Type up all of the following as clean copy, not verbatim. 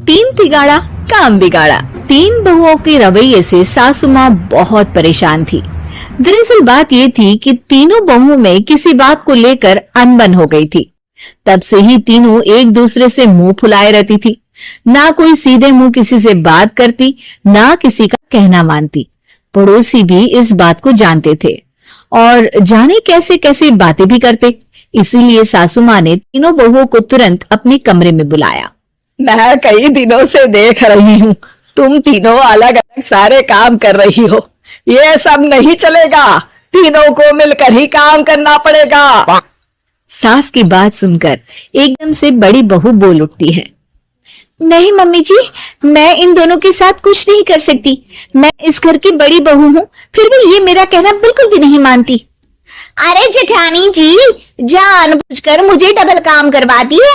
तीन तिगाड़ा काम बिगाड़ा। तीन बहुओं के रवैये से सासू माँ बहुत परेशान थी। दरअसल बात ये थी कि तीनों बहुओं में किसी बात को लेकर अनबन हो गई थी। तब से ही तीनों एक दूसरे से मुंह फुलाए रहती थी। ना कोई सीधे मुंह किसी से बात करती, ना किसी का कहना मानती। पड़ोसी भी इस बात को जानते थे और जाने कैसे कैसे बातें भी करते। इसीलिए सासू माँ ने तीनों बहुओं को तुरंत अपने कमरे में बुलाया। मैं कई दिनों से देख रही हूँ, तुम तीनों अलग अलग सारे काम कर रही हो। ये सब नहीं चलेगा, तीनों को मिलकर ही काम करना पड़ेगा। सास की बात सुनकर एकदम से बड़ी बहू बोल उठती है। नहीं मम्मी जी, मैं इन दोनों के साथ कुछ नहीं कर सकती। मैं इस घर की बड़ी बहू हूँ, फिर भी ये मेरा कहना बिल्कुल भी नहीं मानती। अरे जेठानी जी, जानबूझकर मुझे डबल काम करवाती है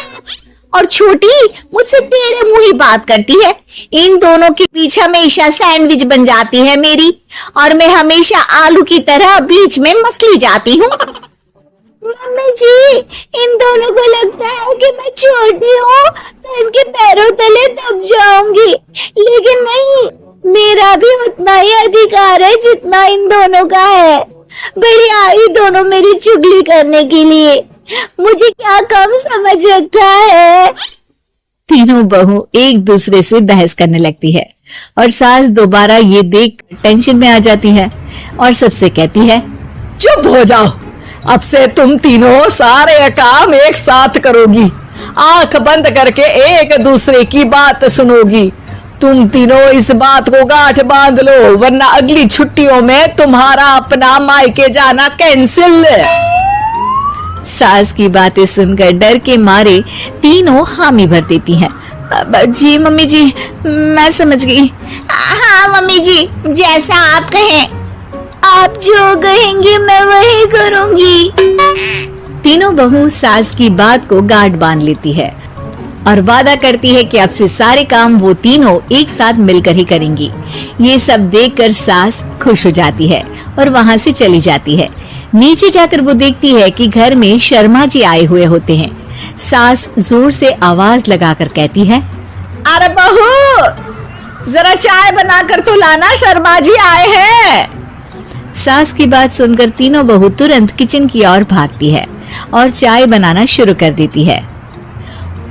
और छोटी मुझसे टेढ़े मुंह ही बात करती है। इन दोनों के बीच हमेशा सैंडविच बन जाती है मेरी, और मैं हमेशा आलू की तरह बीच में मसली जाती हूँ। मम्मी जी, इन दोनों को लगता है कि मैं छोटी हूँ तो इनके पैरों तले दब जाऊंगी, लेकिन नहीं, मेरा भी उतना ही अधिकार है जितना इन दोनों का है। बड़ी आई दोनों मेरी चुगली करने के लिए, मुझे क्या कम समझ रखा है। तीनों बहू एक दूसरे से बहस करने लगती है और सास दोबारा ये देख टेंशन में आ जाती है और सबसे कहती है, चुप हो जाओ, अब से तुम तीनों सारे काम एक साथ करोगी। आंख बंद करके एक दूसरे की बात सुनोगी। तुम तीनों इस बात को गांठ बांध लो, वरना अगली छुट्टियों में तुम्हारा अपना मायके जाना कैंसिल। सास की बातें सुनकर डर के मारे तीनों हामी भर देती हैं। जी मम्मी जी, मैं समझ गई। हाँ मम्मी जी, जैसा आप कहें। आप जो कहेंगे मैं वही करूंगी। तीनों बहू सास की बात को गांठ बांध लेती है और वादा करती है कि अब से सारे काम वो तीनों एक साथ मिलकर ही करेंगी। ये सब देखकर सास खुश हो जाती है और वहाँ से चली जाती है। नीचे जाकर वो देखती है कि घर में शर्मा जी आए हुए होते हैं। सास जोर से आवाज लगाकर कहती है, अरे बहू, जरा चाय बनाकर तो लाना, शर्मा जी आए हैं। सास की बात सुनकर तीनों बहू तुरंत किचन की ओर भागती है और चाय बनाना शुरू कर देती है।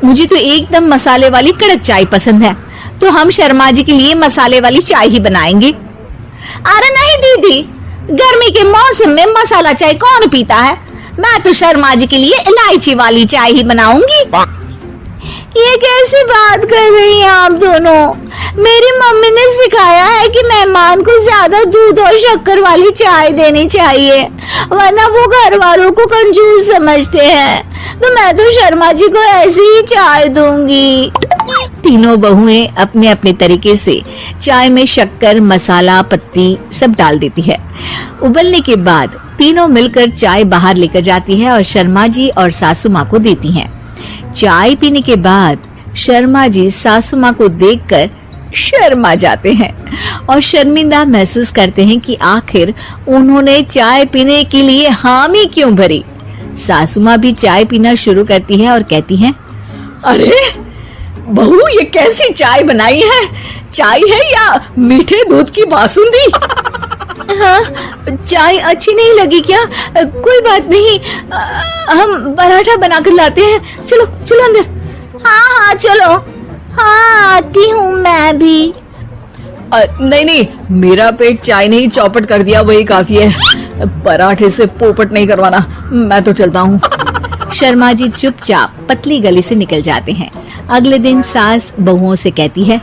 मुझे तो एकदम मसाले वाली कड़क चाय पसंद है, तो हम शर्मा जी के लिए मसाले वाली चाय ही बनाएंगे। अरे नहीं दीदी, गर्मी के मौसम में मसाला चाय कौन पीता है? मैं तो शर्मा जी के लिए इलायची वाली चाय ही बनाऊंगी। ये कैसी बात कर रही हैं आप दोनों? मेरी मम्मी ने सिखाया है कि मेहमान को ज्यादा दूध और शक्कर वाली चाय देनी चाहिए, वरना वो घर वालों को कंजूस समझते हैं। तो मैं तो शर्मा जी को ऐसी ही चाय दूंगी। तीनों बहुएं अपने अपने तरीके से चाय में शक्कर, मसाला, पत्ती सब डाल देती है। उबलने के बाद तीनों मिलकर चाय बाहर लेकर जाती है और शर्मा जी और सासू माँ को देती हैं। चाय पीने के बाद शर्मा जी सासू माँ को देखकर शर्मा जाते हैं और शर्मिंदा महसूस करते हैं कि आखिर उन्होंने चाय पीने के लिए हामी क्यों भरी। सासू माँ भी चाय पीना शुरू करती है और कहती हैं, अरे बहू, ये कैसी चाय बनाई है? चाय है या मीठे दूध की बासुंदी? हाँ, चाय अच्छी नहीं लगी क्या? कोई बात नहीं, हम पराठा बनाकर लाते हैं। चलो चलो अंदर। हाँ चलो। हाँ, आती हूँ मैं भी। नहीं नहीं, मेरा पेट चाय नहीं चौपट कर दिया वही काफी है। पराठे से पोपट नहीं करवाना, मैं तो चलता हूँ। शर्मा जी चुपचाप पतली गली से निकल जाते हैं। अगले दिन सास बहुओं से कहती है,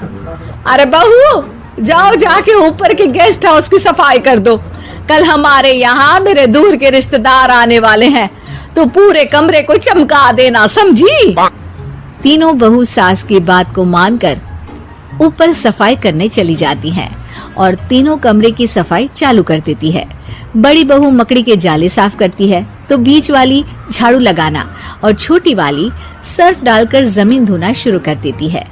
अरे बहू, जाओ जाके ऊपर के गेस्ट हाउस की सफाई कर दो। कल हमारे यहाँ मेरे दूर के रिश्तेदार आने वाले हैं, तो पूरे कमरे को चमका देना, समझी? तीनों बहू सास की बात को मानकर ऊपर सफाई करने चली जाती हैं और तीनों कमरे की सफाई चालू कर देती है। बड़ी बहू मकड़ी के जाले साफ करती है, तो बीच वाली झाड़ू लगाना और छोटी वाली सर्फ डालकर जमीन धोना शुरू कर देती है।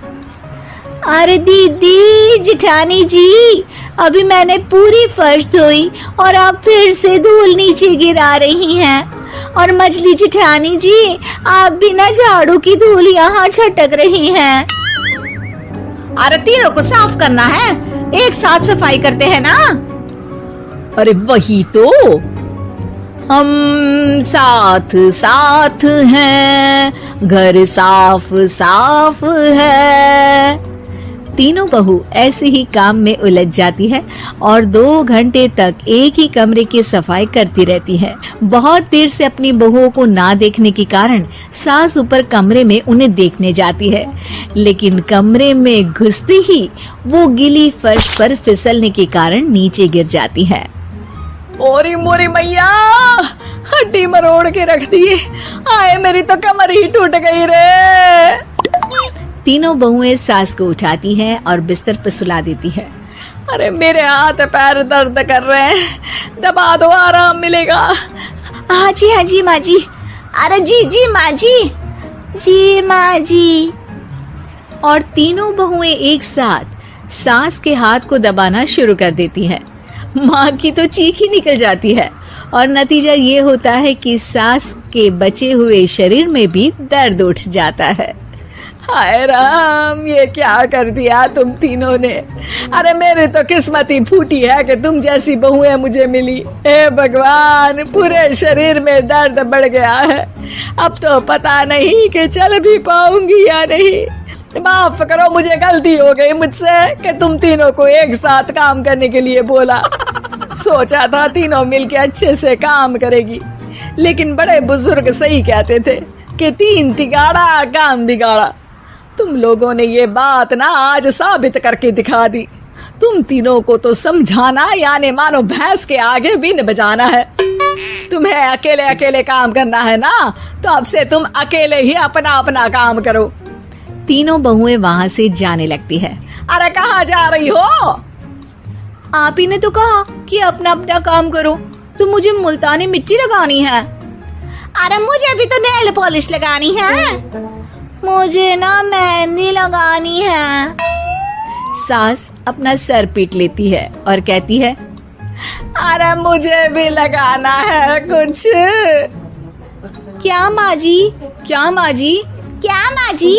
अरे दीदी, जेठानी जी, अभी मैंने पूरी फर्श धोई और आप फिर से धूल नीचे गिरा रही हैं। और मछली जेठानी जी, आप भी ना झाड़ू की धूल यहाँ छटक रही हैं। अरे तीनों को साफ करना है, एक साथ सफाई करते हैं ना। अरे वही तो, हम साथ साथ हैं, घर साफ साफ है। तीनों बहू ऐसे ही काम में उलझ जाती है और 2 घंटे तक एक ही कमरे की सफाई करती रहती है। बहुत देर से अपनी बहुओं को ना देखने के कारण सास ऊपर कमरे में उन्हें देखने जाती है, लेकिन कमरे में घुसते ही वो गीली फर्श पर फिसलने के कारण नीचे गिर जाती है। ओरी मोरी मैया, हड्डी मरोड़ के रख दी। आए मेरी तो कमर ही टूट गई रे। तीनों बहुएं सास को उठाती हैं और बिस्तर पर सुला देती है। अरे मेरे हाथ पैर दर्द कर रहे हैं, दबा दो, आराम मिलेगा। हाँ जी माँ जी। अरे जी माँ जी, जी माँ जी। और तीनों बहुएं एक साथ सास के हाथ को दबाना शुरू कर देती हैं। माँ की तो चीख ही निकल जाती है और नतीजा ये होता है कि सास के बचे हुए शरीर में भी दर्द उठ जाता है। हाय राम, ये क्या कर दिया तुम तीनों ने। अरे मेरी तो किस्मत ही फूटी है कि तुम जैसी बहुएं मुझे मिली। हे भगवान, पूरे शरीर में दर्द बढ़ गया है। अब तो पता नहीं कि चल भी पाऊंगी या नहीं। माफ करो, मुझे गलती हो गई मुझसे कि तुम तीनों को एक साथ काम करने के लिए बोला। सोचा था तीनों मिलके अच्छे से काम करेगी, लेकिन बड़े बुजुर्ग सही कहते थे कि 3 तिगाड़ा काम बिगाड़ा। तुम लोगों ने ये बात ना आज साबित करके दिखा दी। तुम तीनों को तो समझाना यानी मानो भैंस के आगे भी न बजाना है। तुम्हें अकेले अकेले काम करना है ना, तो अब से तुम अकेले ही अपना अपना काम करो। तीनों बहुएं वहाँ से जाने लगती है। अरे कहाँ जा रही हो? आप ही ने तो कहा कि अपना अपना काम करो, तो मुझे मुल्तानी मिट्टी लगानी है। अरे मुझे भी तो नेल पॉलिश लगानी है, मुझे ना मेहंदी लगानी है। सास अपना सर पीट लेती है और कहती है, अरे मुझे भी लगाना है कुछ। क्या माँ जी? क्या माँ जी? क्या माँ जी?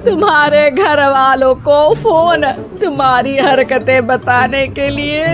तुम्हारे घर वालों को फोन तुम्हारी हरकतें बताने के लिए।